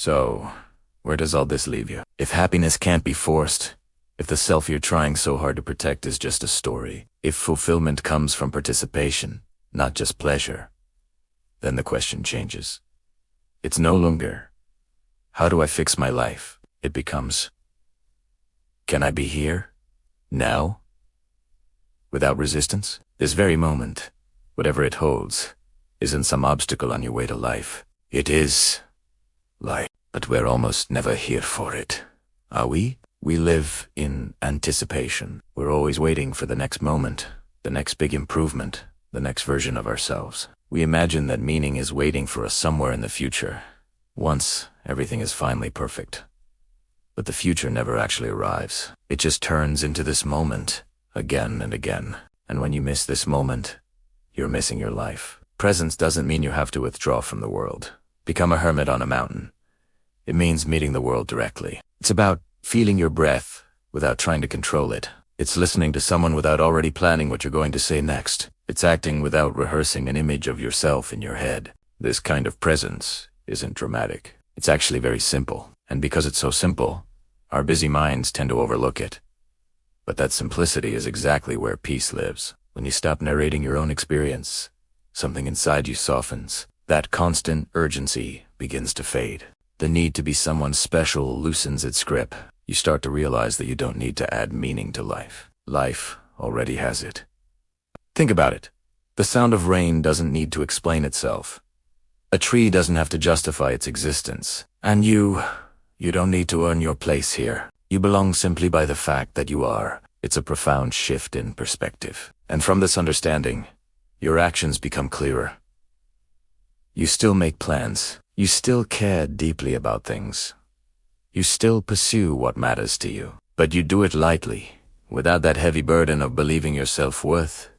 So, where does all this leave you? If happiness can't be forced, if the self you're trying so hard to protect is just a story, if fulfillment comes from participation, not just pleasure, then the question changes. It's no longer, how do I fix my life? It becomes, can I be here? Now? Without resistance? This very moment, whatever it holds, isn't some obstacle on your way to life. It is life, but we're almost never here for it. Are we? We live in anticipation. We're always waiting for the next moment, the next big improvement, the next version of ourselves. We imagine that meaning is waiting for us somewhere in the future, once everything is finally perfect. But the future never actually arrives. It just turns into this moment, again and again. And when you miss this moment, you're missing your life. Presence doesn't mean you have to withdraw from the world, become a hermit on a mountain. It means meeting the world directly. It's about feeling your breath without trying to control it. It's listening to someone without already planning what you're going to say next. It's acting without rehearsing an image of yourself in your head. This kind of presence isn't dramatic. It's actually very simple. And because it's so simple, our busy minds tend to overlook it. But that simplicity is exactly where peace lives. When you stop narrating your own experience, something inside you softens. That constant urgency begins to fade. The need to be someone special loosens its grip. You start to realize that you don't need to add meaning to life. Life already has it. Think about it. The sound of rain doesn't need to explain itself. A tree doesn't have to justify its existence. And you don't need to earn your place here. You belong simply by the fact that you are. It's a profound shift in perspective. And from this understanding, your actions become clearer. You still make plans. You still care deeply about things. You still pursue what matters to you. But you do it lightly, without that heavy burden of believing your self-worth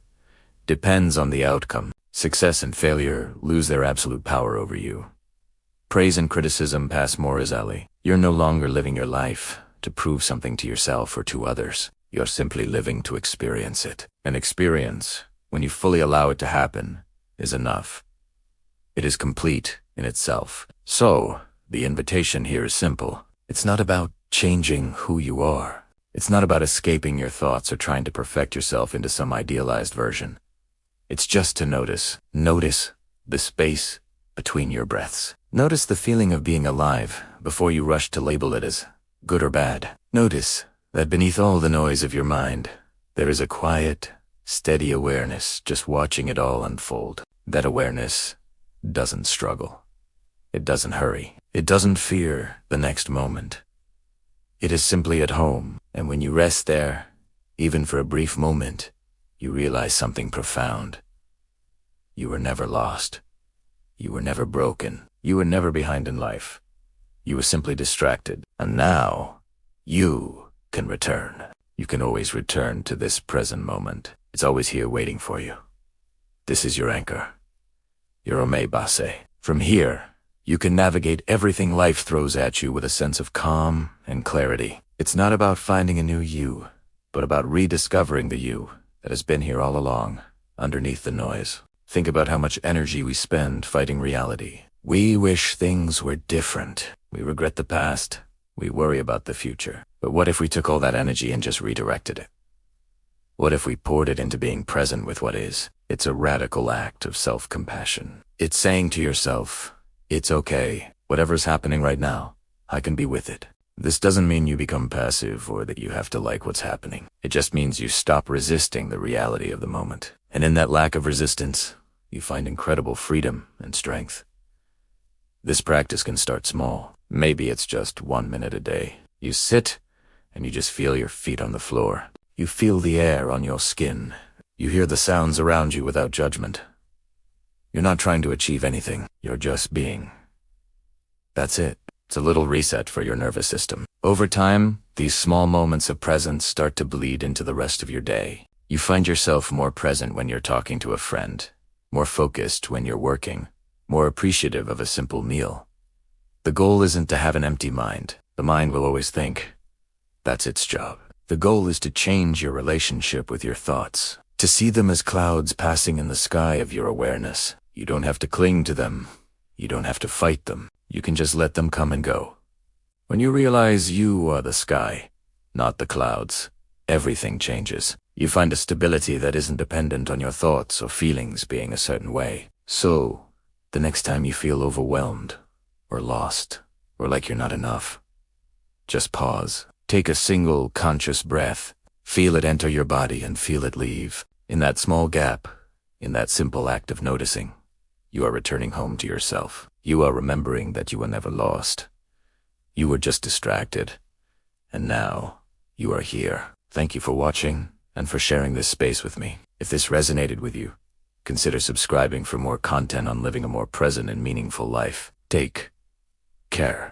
depends on the outcome. Success and failure lose their absolute power over you. Praise and criticism pass more easily. You're no longer living your life to prove something to yourself or to others. You're simply living to experience it. An experience, when you fully allow it to happen, is enough. It is complete in itself. So, the invitation here is simple. It's not about changing who you are. It's not about escaping your thoughts or trying to perfect yourself into some idealized version. It's just to notice. Notice the space between your breaths. Notice the feeling of being alive before you rush to label it as good or bad. Notice that beneath all the noise of your mind, there is a quiet, steady awareness just watching it all unfold. That awareness doesn't struggle. It doesn't hurry. It doesn't fear the next moment. It is simply at home, and when you rest there, even for a brief moment, you realize something profound. You were never lost. You were never broken. You were never behind in life. You were simply distracted. And now, you can return. You can always return to this present moment. It's always here waiting for you. This is your anchor. Your ome base. From here, you can navigate everything life throws at you with a sense of calm and clarity. It's not about finding a new you, but about rediscovering the you that has been here all along, underneath the noise. Think about how much energy we spend fighting reality. We wish things were different. We regret the past. We worry about the future. But what if we took all that energy and just redirected it? What if we poured it into being present with what is? It's a radical act of self-compassion. It's saying to yourself, it's okay. Whatever's happening right now, I can be with it. This doesn't mean you become passive or that you have to like what's happening. It just means you stop resisting the reality of the moment. And in that lack of resistance, you find incredible freedom and strength. This practice can start small. Maybe it's just 1 minute a day. You sit and you just feel your feet on the floor. You feel the air on your skin. You hear the sounds around you without judgment. You're not trying to achieve anything. You're just being. That's it. It's a little reset for your nervous system. Over time, these small moments of presence start to bleed into the rest of your day. You find yourself more present when you're talking to a friend, more focused when you're working, more appreciative of a simple meal. The goal isn't to have an empty mind. The mind will always think. That's its job. The goal is to change your relationship with your thoughts, to see them as clouds passing in the sky of your awareness. You don't have to cling to them. You don't have to fight them. You can just let them come and go. When you realize you are the sky, not the clouds, everything changes. You find a stability that isn't dependent on your thoughts or feelings being a certain way. So, the next time you feel overwhelmed, or lost, or like you're not enough, just pause. Take a single conscious breath. Feel it enter your body and feel it leave. In that small gap, in that simple act of noticing, you are returning home to yourself. You are remembering that you were never lost. You were just distracted. And now, you are here. Thank you for watching and for sharing this space with me. If this resonated with you, consider subscribing for more content on living a more present and meaningful life. Take care.